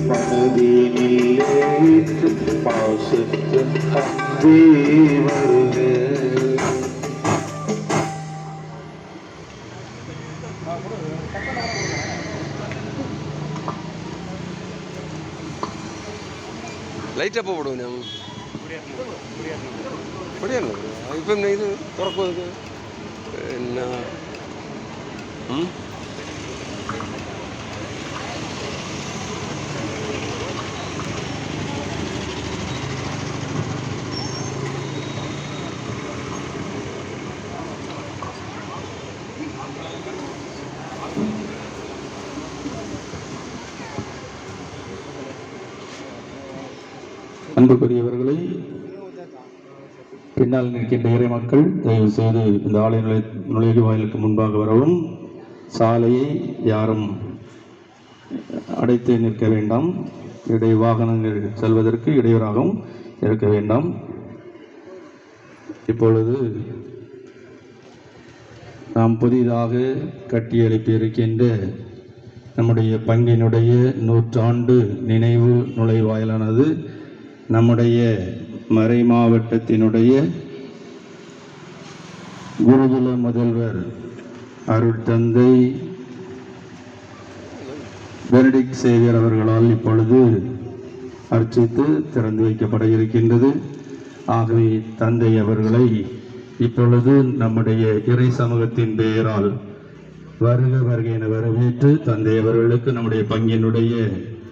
மனதினிலே பாசத்து அன்பே வருக. ലൈറ്റ് അപ്പോൾ വിടും ഞാൻ ഇവിടെയാണ് ഇപ്പം ഇത് തുറക്കും പിന്നെ அன்புக்குரியவர்களை, பின்னால் நிற்கின்ற இறை மக்கள் தயவு செய்து இந்த ஆலய நுழைவு வாயிலுக்கு முன்பாக வரவும். சாலையை யாரும் அடைத்து நிற்க வேண்டாம். வாகனங்கள் செல்வதற்கு இடையூறாகவும் இருக்க வேண்டாம். இப்பொழுது நாம் புதிதாக கட்டியெழுப்பியிருக்கின்ற நம்முடைய பங்கினுடைய 100 ஆண்டு நினைவு நுழைவாயிலானது நம்முடைய மறை மாவட்டத்தினுடைய குருகுல முதல்வர் அருட்தந்தை பெனடிக்ட் சேவியர் அவர்களால் இப்பொழுது அர்ச்சித்து திறந்து வைக்கப்பட இருக்கின்றது. ஆகவே தந்தை அவர்களை இப்பொழுது நம்முடைய இறை சமூகத்தின் பெயரால் வருக வருக என வரவேற்று தந்தை அவர்களுக்கு நம்முடைய பங்கினுடைய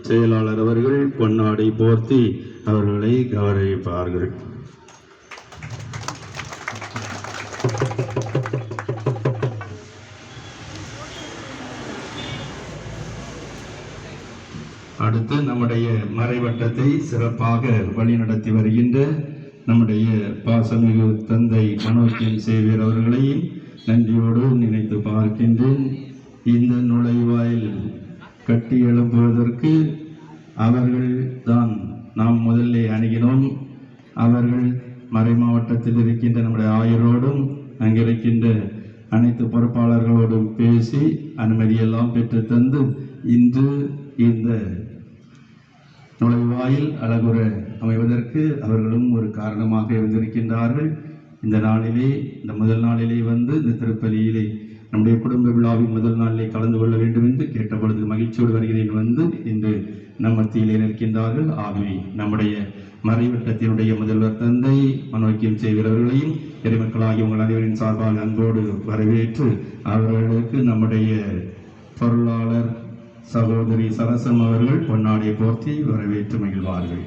செயலாளர் அவர்கள் பொன்னாடை போர்த்தி அவர்களை கௌரவிப்பார்கள். அடுத்து நம்முடைய மறைவட்டத்தை சிறப்பாக வழிநடத்தி வருகின்ற நம்முடைய பாசமிகு தந்தை மனோஜ் சேவியர் அவர்களையும் நன்றியோடு நினைத்து பார்க்கின்றேன். இந்த நுழைவாயில் கட்டி எழுப்புவதற்கு அவர்கள் தான் நாம் முதல்ல அணுகினோம். அவர்கள் மறை மாவட்டத்தில் இருக்கின்ற நம்முடைய ஆயரோடும் அங்கிருக்கின்ற அனைத்து பொறுப்பாளர்களோடும் பேசி அனுமதியெல்லாம் பெற்று தந்து இன்று இந்த நுழைவாயில் அழகுற அமைவதற்கு அவர்களும் ஒரு காரணமாக இருந்திருக்கின்றார்கள். இந்த நாளிலே, இந்த முதல் நாளிலே வந்து இந்த திருப்பலியிலே நம்முடைய குடும்ப விழாவின் முதல் நாளிலே கலந்து கொள்ள வேண்டும் என்று கேட்டபொழுது மகிழ்ச்சியோடு வருகிறேன் வந்து இன்று நம் மத்தியிலே நிற்கின்றார்கள். ஆகவே நம்முடைய மறைவட்டத்தினுடைய முதல்வர் தந்தை மனோக்கியம் செய்கிறவர்களையும் இறைமக்களாகிய உங்கள் அனைவரின் சார்பாக அன்போடு வரவேற்று அவர்களுக்கு நம்முடைய பொருளாளர் சகோதரி சரசம் அவர்கள் பொன்னாடியை போர்த்தி வரவேற்று மகிழ்வார்கள்.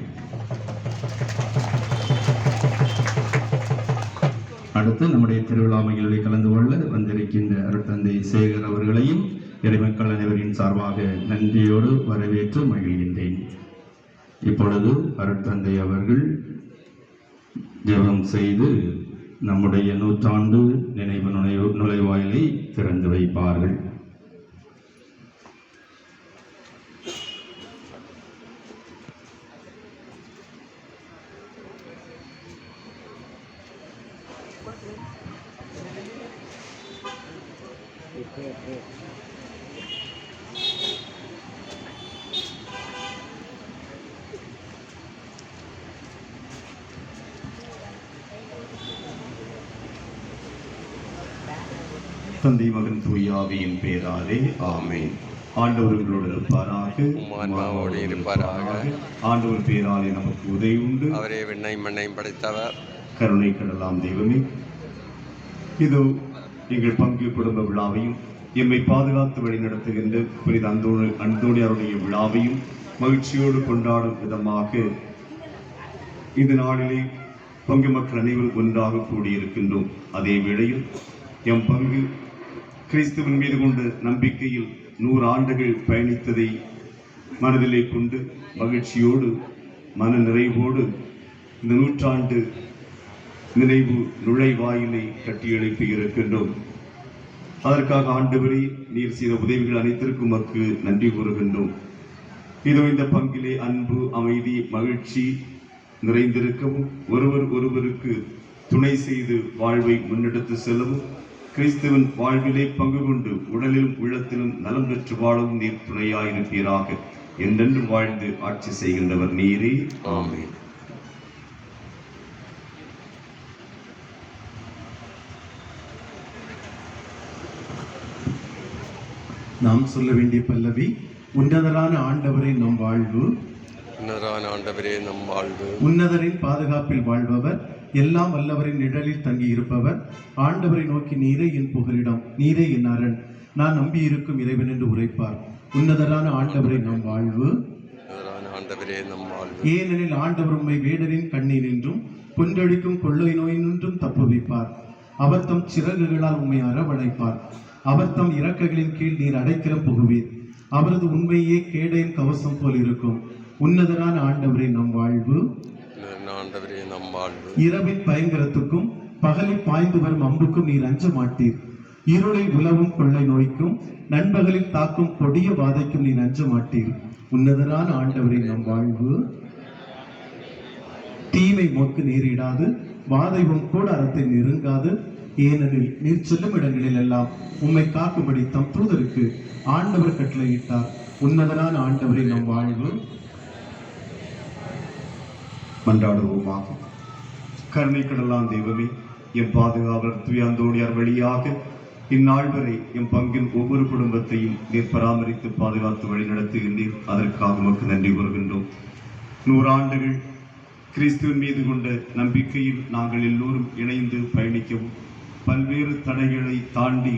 அடுத்து நம்முடைய திருவிழா மகிழ்வில் கலந்து கொள்ள வந்திருக்கின்ற அருட்தந்தை சேகர் அவர்களையும் இறைமக்கள் அனைவரின் சார்பாக நன்றியோடு வரவேற்று மகிழ்கின்றேன். இப்பொழுது அருட்தந்தை அவர்கள் ஜெபம் செய்து நம்முடைய 100 ஆண்டு நினைவு நுழைவாயிலை திறந்து வைப்பார்கள். தந்தை மகன் தூயாவியின் பேராலே ஆமென். ஆண்டவர்களோடு இருப்பாராக, ஆண்டவர் பேராலே நமக்கு உதவி உண்டு. அவரே விண்ணையும் மண்ணையும் படைத்தவர், கருணை கடலாம் தெய்வமே. இதோ எங்கள் பங்கு குடும்ப விழாவையும் எம்மை பாதுகாத்து வழிநடத்துகின்ற புனித அந்தோணியாருடைய விழாவையும் மகிழ்ச்சியோடு கொண்டாடும் விதமாக இந்த நாளிலே பங்கு மக்கள் அனைவரும் ஒன்றாக கூடியிருக்கின்றோம். அதே வேளையில் எம் பங்கு கிறிஸ்துவின் மீது கொண்ட நம்பிக்கையில் 100 ஆண்டுகள் பயணித்ததை மனதிலே கொண்டு மகிழ்ச்சியோடு மன நிறைவோடு இந்த 100 ஆண்டு நினைவு நுழைவாயிலை கட்டியெழுப்பி இருக்கின்றோம். அதற்காக ஆண்டவரே, நீர் செய்த உதவிகள் அனைத்திற்கும் உமக்கு நன்றி கூறுகின்றோம். இதோ இந்த பங்கிலே அன்பு, அமைதி, மகிழ்ச்சி நிறைந்திருக்கவும் ஒருவர் ஒருவருக்கு துணை செய்து வாழ்வை முன்னெடுத்து செல்லவும் கிறிஸ்துவின் வாழ்விலே பங்கு கொண்டு உடலிலும் உள்ளத்திலும் நலம் பெற்று வாழவும் நீர் துணையாயிருப்பீராக. என்றென்று வாழ்ந்து ஆட்சி செய்கின்றவர் நீரே. ஆமென். நாம் சொல்ல வேண்டிய பல்லவி, உன்னதரான ஆண்டவரை நம் வாழ்வு. உன்னதரான ஆண்டவரே நம் வாழ்வு. உன்னதரின் பாதுகாப்பில் வாழ்பவர், எல்லாம் வல்லவரின் நிழலில் தங்கி இருப்பவர், ஆண்டவரை நோக்கி நீரே என் புகலிடம், நீரே என் அரண், நான் நம்பியிருக்கும் இறைவன் என்று உரைப்பார். உன்னதரான ஆண்டவரை நம் வாழ்வு. உன்னதரான ஆண்டவரே நம் வாழ்வு. ஏனெனில் ஆண்டவர் உம்மை வேடரின் கண்ணீரின்றும் கொன்றடிக்கும் கொள்ளை நோயினின்றும் தப்புவிப்பார். அவர் தம் சிறகுகளால் உம்மை அரவணைப்பார். அவர் தம் இறக்கைகளின் கீழ் நீர் அடைக்கலம் புகுவீர். அவரது உண்மையே கேடயம் கவசம் போல் இருக்கும். உன்னதரான ஆண்டவரே நம் வாழ்வு. ஆண்டவரே நம் வாழ்வு. இரவின் பயங்கரத்துக்கும் பகலில் பாய்ந்து வரும் அம்புக்கும் நீர் அஞ்ச மாட்டீர். இருளில் உலவும் கொள்ளை நோய்க்கும் நண்பகலில் தாக்கும் கொடிய வாதைக்கும் நீர் அஞ்ச மாட்டீர். உன்னதரான ஆண்டவரே நம் வாழ்வு. தீமை மோக்கு நேரிடாது, வாதை உன் கூடாரத்தை நெருங்காது. ஏனெனில் நீர் செல்லும் இடங்களில் எல்லாம் உம்மை காக்கும்படி தம் தூதருக்கு ஆண்டவர் கட்டளையிட்டார். உன்னதரான ஆண்டவரே நம் வாழ்வு. மன்றாடுவோமாக. கருணை கடலாம் தெய்வமே, எம் பாதுகாவலர் தூய அந்தோணியார் வழியாக இந்நாள் வரை எம் பங்கின் ஒவ்வொரு குடும்பத்தையும் நீர் பராமரித்து பாதுகாத்து வழி நடத்துகின்றீர். அதற்காக உமக்கு நன்றி கூறுகின்றோம். 100 ஆண்டுகள் கிறிஸ்துவின் மீது கொண்ட நம்பிக்கையில் நாங்கள் எல்லோரும் இணைந்து பயணிக்கவும், பல்வேறு தடைகளை தாண்டி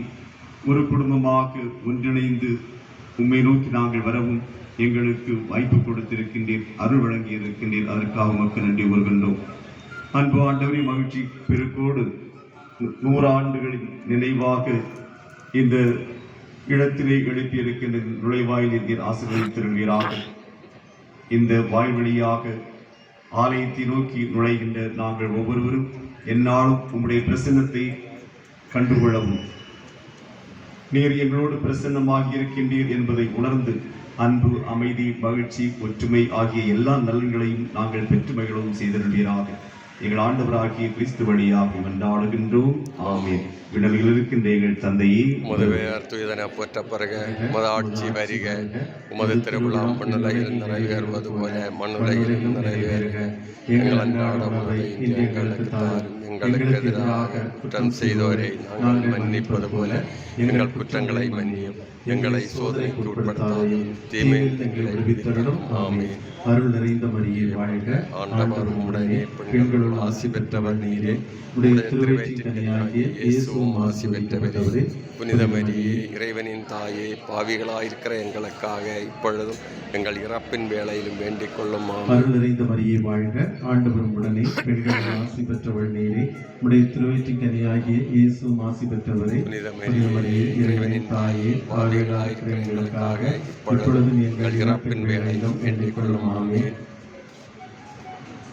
ஒரு குடும்பமாக ஒன்றிணைந்து உம்மை நோக்கி நாங்கள் வரவும் எங்களுக்கு வாய்ப்பு கொடுத்திருக்கின்றீர், அருள் வழங்கி இருக்கின்றீர். அதற்காக உமக்கு நன்றி கூறுகின்றோம். அன்பு ஆண்டவரே, மகிழ்ச்சி பெருக்கோடு 100 ஆண்டுகளின் நினைவாக இந்த இடத்திலே எழுப்பியிருக்கின்ற நுழைவாயில் நீர் ஆசீர்வதித்திருக்கிறாக. இந்த வாய்வழியாக ஆலயத்தை நோக்கி நுழைகின்ற நாங்கள் ஒவ்வொருவரும் எந்நாளும் உம்முடைய பிரசன்னத்தை கண்டுகொள்ளவும், நீர் எங்களோடு பிரசன்னமாகி இருக்கின்றீர் என்பதை உணர்ந்து அன்பு, அமைதி, மகிழ்ச்சி, ஒற்றுமை ஆகிய எல்லா நலன்களையும் நாங்கள் பெற்று மகிழவும் செய்திருந்தீராக. எங்கள் ஆண்டவராகிய கிறிஸ்து வழியாக மன்றாடுகின்றோம். ஆமென். விண்ணகத்தில் இருக்கின்ற எங்கள் தந்தையே, உமது பெயர் தூயதென போற்றப்பெறுக. உமது ஆட்சி வருக. உமது திருவிழாம் மண்ணுலகில் நிறைவேறுவது போல மண்ணுலகில் நிறைவேறுக. எங்கள் அன்றாட உணவை இன்று எங்களுக்கு தாரும். எங்களுக்கு எதிராக குற்றம் செய்தோரை நாங்கள் மன்னிப்பது போல எங்கள் குற்றங்களை மன்னியும். எங்களை சோதனைக்கு உட்படுத்தாதையும் தீமையில் எங்களை விடுவித்தருளும். ஆமென். அருள் நிறைந்த மரியே வாழ்க. ஆண்டவர் உம்முடனே, பெண்களுள் ஆசி பெற்றவர் நீரே. உடைய திருவயிற்றின் கனியாகிய இயேசுவும் ஆசி பெற்றவரே. புனித மரியே, இறைவனின் தாயே, பாவிகளாயிருக்கிற எங்களுக்காக இப்பொழுதும் எங்கள் இறப்பின் வேளையிலும் வேண்டிக் கொள்ளும். அருள் நிறைந்த மரியே வாழ்க. ஆண்டவர் உடனே, பெண்கள் ஆசி பெற்றவள் நீரே. உடைய திருவயிற்றின் கனியாகிய இயேசுவும் ஆசி பெற்றவரே. புனித மரியே, இறைவனின் தாயே, பாவிகளாயிருக்கிற எங்களுக்காக இப்பொழுதும் எங்கள் இறப்பின் வேளையிலும் வேண்டிக் கொள்ளும். ஆமென்.